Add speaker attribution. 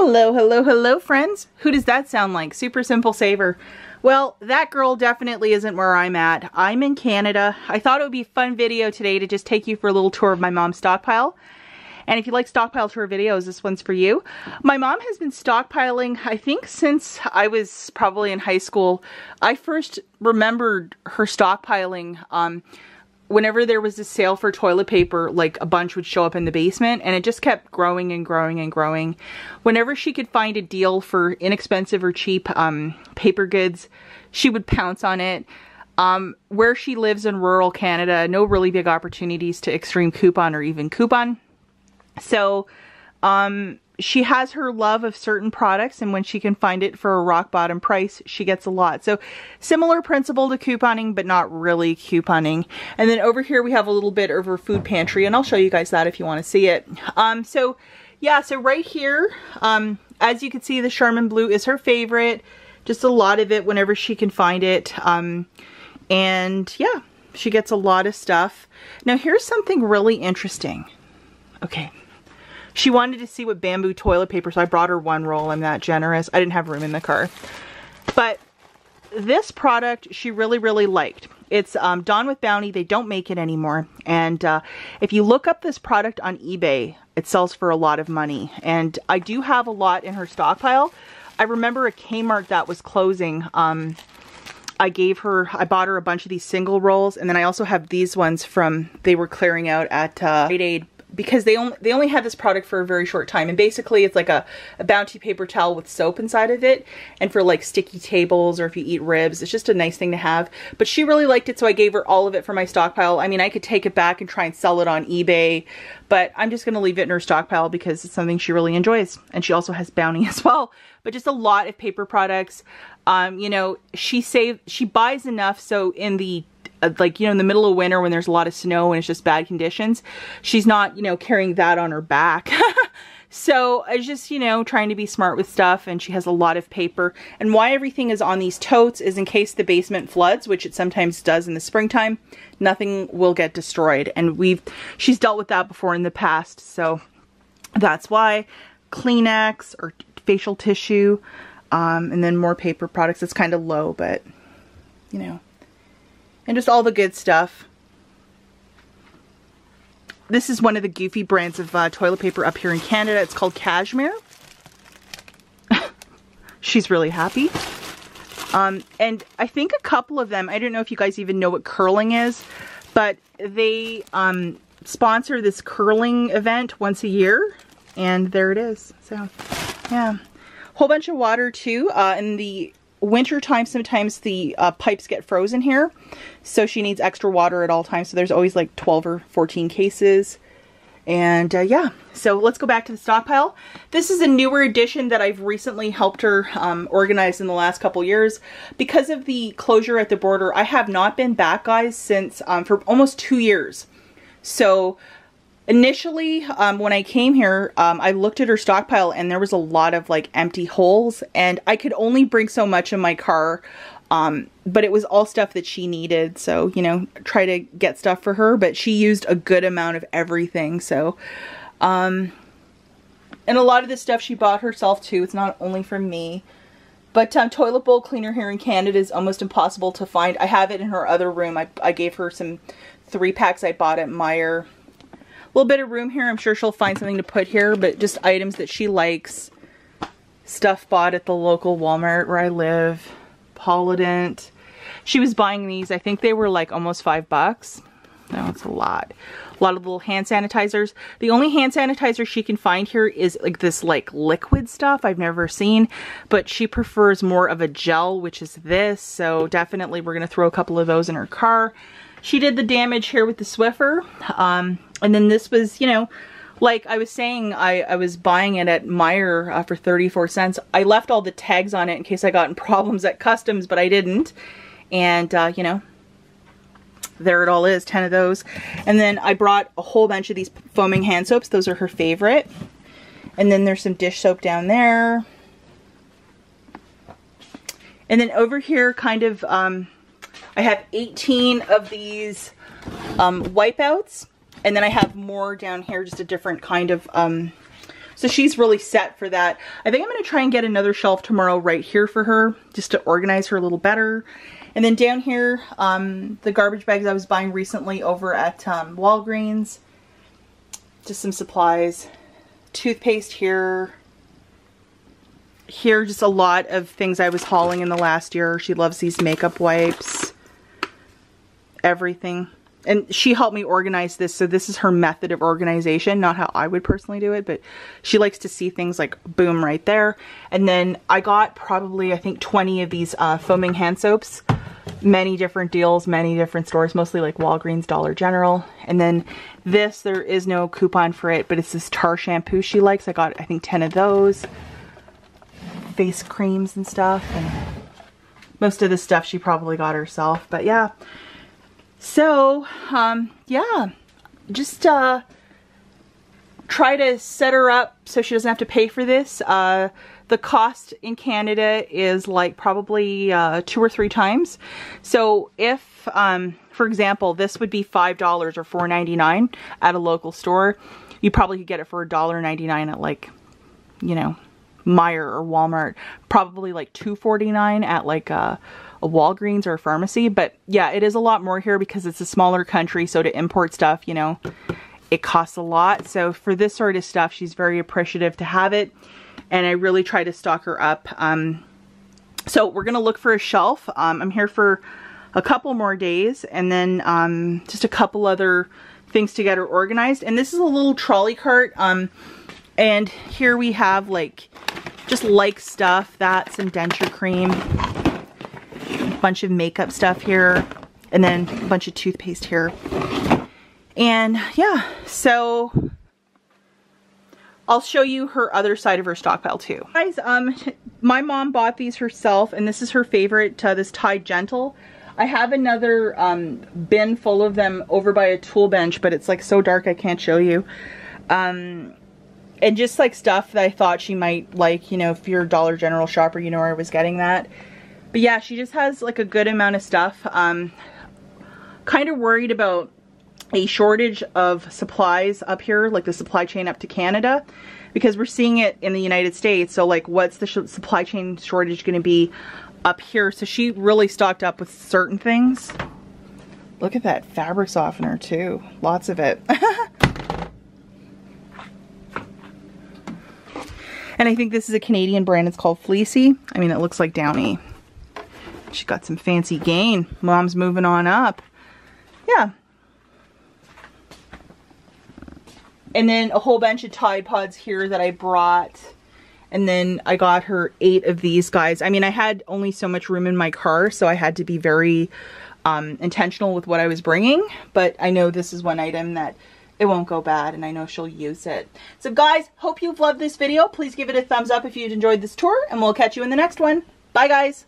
Speaker 1: Hello, hello, hello, friends. Who does that sound like? Super Simple Saver. Well, that girl definitely isn't where I'm at. I'm in Canada. I thought it would be a fun video today to just take you for a little tour of my mom's stockpile. And if you like stockpile tour videos, this one's for you. My mom has been stockpiling, I think, since I was probably in high school. I first remembered her stockpiling whenever there was a sale for toilet paper, like a bunch would show up in the basement, and it just kept growing and growing and growing. Whenever she could find a deal for inexpensive or cheap paper goods, she would pounce on it. Where she lives in rural Canada, no really big opportunities to extreme coupon or even coupon. So she has her love of certain products, and when she can find it for a rock bottom price, she gets a lot. So similar principle to couponing, but not really couponing. And then over here we have a little bit of her food pantry, and I'll show you guys that if you want to see it. So yeah, so right here, as you can see, the Charmin Blue is her favorite. Just a lot of it whenever she can find it. And yeah, she gets a lot of stuff. Now here's something really interesting. Okay. She wanted to see what bamboo toilet paper, so I brought her one roll. I'm that generous. I didn't have room in the car. But this product she really, really liked. It's Dawn with Bounty. They don't make it anymore. And if you look up this product on eBay, it sells for a lot of money. And I do have a lot in her stockpile. I remember a Kmart that was closing. I bought her a bunch of these single rolls. And then I also have these ones from, they were clearing out at Rite Aid, because they only had this product for a very short time. And basically it's like a Bounty paper towel with soap inside of it. And for like sticky tables, or if you eat ribs, it's just a nice thing to have. But she really liked it, so I gave her all of it for my stockpile. I mean, I could take it back and try and sell it on eBay, but I'm just going to leave it in her stockpile because it's something she really enjoys. And she also has Bounty as well. But just a lot of paper products. You know, she buys enough so in the like, you know, in the middle of winter when there's a lot of snow and it's just bad conditions, she's not, you know, carrying that on her back. So I was just, you know, trying to be smart with stuff, and she has a lot of paper. And why everything is on these totes is in case the basement floods, which it sometimes does in the springtime, nothing will get destroyed. And she's dealt with that before in the past. So that's why. Kleenex or facial tissue, and then more paper products. It's kind of low, but you know. And just all the good stuff. This is one of the goofy brands of toilet paper up here in Canada. It's called Cashmere. She's really happy. And I think a couple of them, I don't know if you guys even know what curling is, but they sponsor this curling event once a year. And there it is. So, yeah. Whole bunch of water too. In the winter time, sometimes the pipes get frozen here, so she needs extra water at all times. So there's always like 12 or 14 cases. And yeah, so let's go back to the stockpile. This is a newer addition that I've recently helped her organize in the last couple years. Because of the closure at the border, I have not been back, guys, since for almost 2 years. So initially, when I came here, I looked at her stockpile and there was a lot of like empty holes, and I could only bring so much in my car, but it was all stuff that she needed. So, you know, try to get stuff for her, but she used a good amount of everything. So, and a lot of this stuff she bought herself too. It's not only from me. But toilet bowl cleaner here in Canada is almost impossible to find. I have it in her other room. I gave her some 3-packs I bought at Meijer. Little bit of room here. I'm sure she'll find something to put here, but just items that she likes. Stuff bought at the local Walmart where I live. Polident. She was buying these. I think they were like almost $5. No, it's a lot. A lot of little hand sanitizers. The only hand sanitizer she can find here is like this like liquid stuff I've never seen, but she prefers more of a gel, which is this. So definitely we're going to throw a couple of those in her car. She did the damage here with the Swiffer. And then this was, you know, like I was saying, I was buying it at Meijer for 34 cents. I left all the tags on it in case I got in problems at customs, but I didn't. And, you know, there it all is, 10 of those. And then I brought a whole bunch of these foaming hand soaps. Those are her favorite. And then there's some dish soap down there. And then over here, kind of, I have 18 of these wipeouts. And then I have more down here, just a different kind of So she's really set for that. I think I'm going to try and get another shelf tomorrow right here for her, just to organize her a little better. And then down here, the garbage bags I was buying recently over at Walgreens. Just some supplies. Toothpaste here. Here, just a lot of things I was hauling in the last year. She loves these makeup wipes. Everything. And she helped me organize this, so this is her method of organization, not how I would personally do it, but she likes to see things like boom right there. And then I got probably, I think, 20 of these foaming hand soaps. Many different deals, many different stores, mostly like Walgreens, Dollar General. And then this, there is no coupon for it, but it's this tar shampoo she likes. I got, I think, 10 of those. Face creams and stuff. And most of the stuff she probably got herself, but yeah. So, yeah, just try to set her up so she doesn't have to pay for this. The cost in Canada is like probably 2 or 3 times. So if, for example, this would be $5 or $4.99 at a local store, you probably could get it for $1.99 at, like, you know, Meijer or Walmart. Probably like $2.49 at like a Walgreens or a pharmacy. But yeah, it is a lot more here because it's a smaller country, so to import stuff, you know, it costs a lot. So for this sort of stuff, she's very appreciative to have it, and I really try to stock her up. So we're gonna look for a shelf. I'm here for a couple more days, and then just a couple other things to get her organized. And this is a little trolley cart, and here we have like just like stuff. That's some denture cream, bunch of makeup stuff here, and then a bunch of toothpaste here. And yeah, so I'll show you her other side of her stockpile too. Guys, my mom bought these herself, and this is her favorite, this Tide Gentle. I have another bin full of them over by a tool bench, but it's like so dark I can't show you. And just like stuff that I thought she might like, you know, if you're a Dollar General shopper, you know where I was getting that. But yeah, she just has like a good amount of stuff. Kind of worried about a shortage of supplies up here, like the supply chain up to Canada, because we're seeing it in the United States. So like, what's the supply chain shortage going to be up here? So she really stocked up with certain things. Look at that fabric softener too. Lots of it. And I think this is a Canadian brand. It's called Fleecy. I mean, it looks like Downy. She got some fancy Gain. Mom's moving on up. Yeah. And then a whole bunch of Tide Pods here that I brought. And then I got her 8 of these guys. I mean, I had only so much room in my car, so I had to be very intentional with what I was bringing. But I know this is one item that it won't go bad, and I know she'll use it. So guys, hope you've loved this video. Please give it a thumbs up if you've enjoyed this tour, and we'll catch you in the next one. Bye guys.